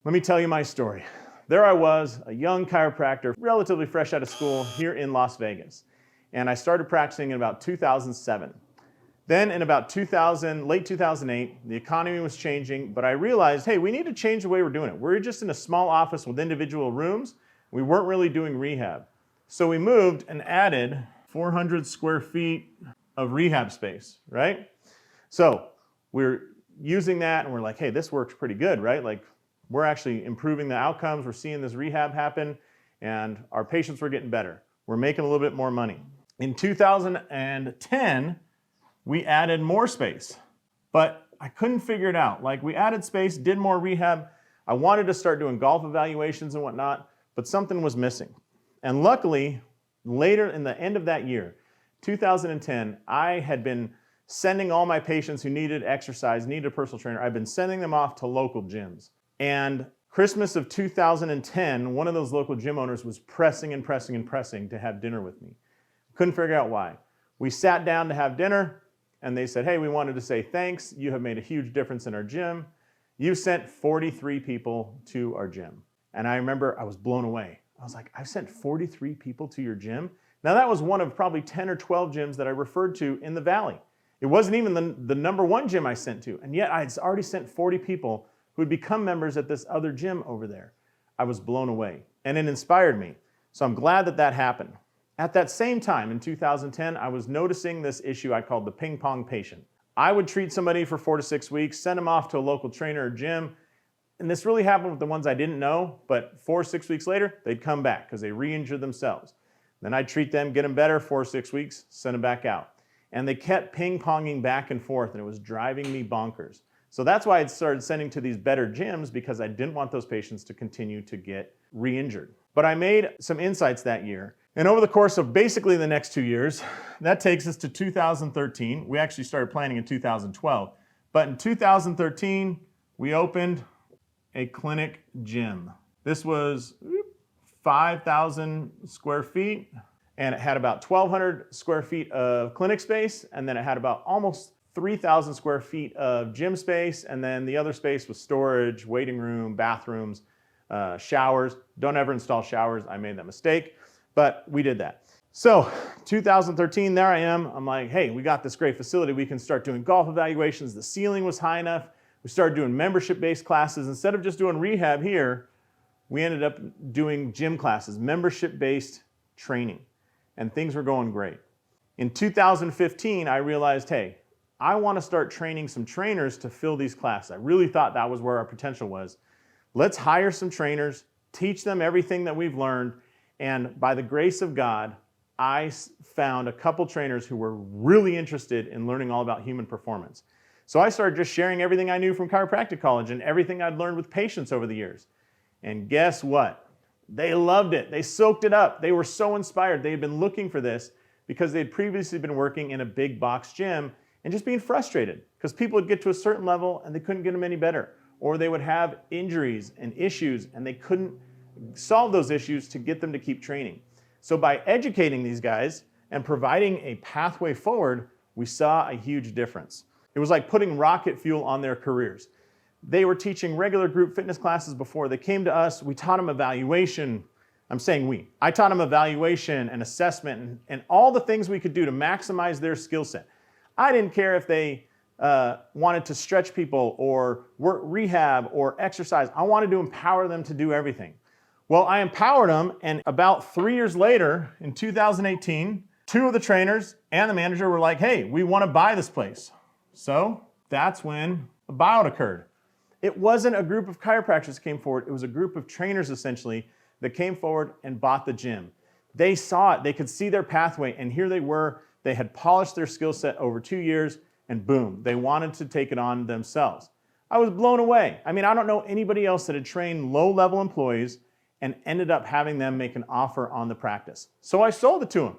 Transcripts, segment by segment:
Let me tell you my story. There I was, a young chiropractor, relatively fresh out of school here in Las Vegas. And I started practicing in about 2007. Then in about late 2008, the economy was changing, but I realized, hey, we need to change the way we're doing it. We're just in a small office with individual rooms. We weren't really doing rehab. So we moved and added 400 square feet of rehab space, right? So we're using that and we're like, hey, this works pretty good, right? Like, we're actually improving the outcomes. We're seeing this rehab happen and our patients were getting better. We're making a little bit more money. In 2010, we added more space, but I couldn't figure it out. Like, we added space, did more rehab. I wanted to start doing golf evaluations and whatnot, but something was missing. And luckily, later in the end of that year, 2010, I had been sending all my patients who needed exercise, needed a personal trainer, I've been sending them off to local gyms. And Christmas of 2010, one of those local gym owners was pressing and pressing and pressing to have dinner with me. Couldn't figure out why. We sat down to have dinner and they said, hey, we wanted to say thanks. You have made a huge difference in our gym. You sent 43 people to our gym. And I remember I was blown away. I was like, I've sent 43 people to your gym? Now that was one of probably 10 or 12 gyms that I referred to in the Valley. It wasn't even the number one gym I sent to. And yet I had already sent 40 people who had become members at this other gym over there. I was blown away and it inspired me. So I'm glad that that happened. At that same time in 2010, I was noticing this issue I called the ping pong patient. I would treat somebody for 4 to 6 weeks, send them off to a local trainer or gym, and this really happened with the ones I didn't know, but 4 or 6 weeks later, they'd come back because they re-injured themselves. Then I'd treat them, get them better, 4 or 6 weeks, send them back out. And they kept ping-ponging back and forth and it was driving me bonkers. So that's why I started sending to these better gyms because I didn't want those patients to continue to get re-injured. But I made some insights that year. And over the course of basically the next 2 years, that takes us to 2013. We actually started planning in 2012. But in 2013, we opened a clinic gym. This was 5,000 square feet and it had about 1,200 square feet of clinic space. And then it had about almost 3,000 square feet of gym space, and then the other space was storage, waiting room, bathrooms, showers. Don't ever install showers. I made that mistake, but we did that. So 2013, there I am. I'm like, hey, we got this great facility. We can start doing golf evaluations. The ceiling was high enough. We started doing membership-based classes. Instead of just doing rehab here, we ended up doing gym classes, membership-based training, and things were going great. In 2015, I realized, hey, I want to start training some trainers to fill these classes. I really thought that was where our potential was. Let's hire some trainers, teach them everything that we've learned, and by the grace of God, I found a couple trainers who were really interested in learning all about human performance. So I started just sharing everything I knew from chiropractic college and everything I'd learned with patients over the years. And guess what? They loved it. They soaked it up. They were so inspired. They had been looking for this because they'd previously been working in a big box gym and just being frustrated because people would get to a certain level and they couldn't get them any better. Or they would have injuries and issues and they couldn't solve those issues to get them to keep training. So by educating these guys and providing a pathway forward, we saw a huge difference. It was like putting rocket fuel on their careers. They were teaching regular group fitness classes before. They came to us, we taught them evaluation. I'm saying we. I taught them evaluation and assessment and all the things we could do to maximize their skill set. I didn't care if they wanted to stretch people or work rehab or exercise. I wanted to empower them to do everything. Well, I empowered them, and about 3 years later, in 2018, 2 of the trainers and the manager were like, hey, we want to buy this place. So that's when a buyout occurred. It wasn't a group of chiropractors that came forward. It was a group of trainers, essentially, that came forward and bought the gym. They saw it. They could see their pathway, and here they were. They had polished their skill set over 2 years, and boom, they wanted to take it on themselves. I was blown away. I mean, I don't know anybody else that had trained low-level employees and ended up having them make an offer on the practice. So I sold it to them,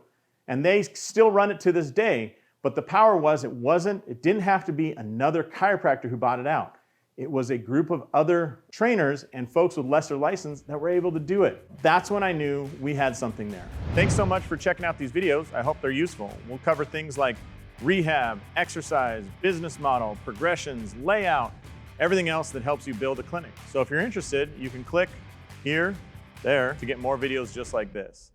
and they still run it to this day, but the power was it didn't have to be another chiropractor who bought it out. It was a group of other trainers and folks with lesser license that were able to do it. That's when I knew we had something there. Thanks so much for checking out these videos. I hope they're useful. We'll cover things like rehab, exercise, business model, progressions, layout, everything else that helps you build a clinic. So if you're interested, you can click here, there to get more videos just like this.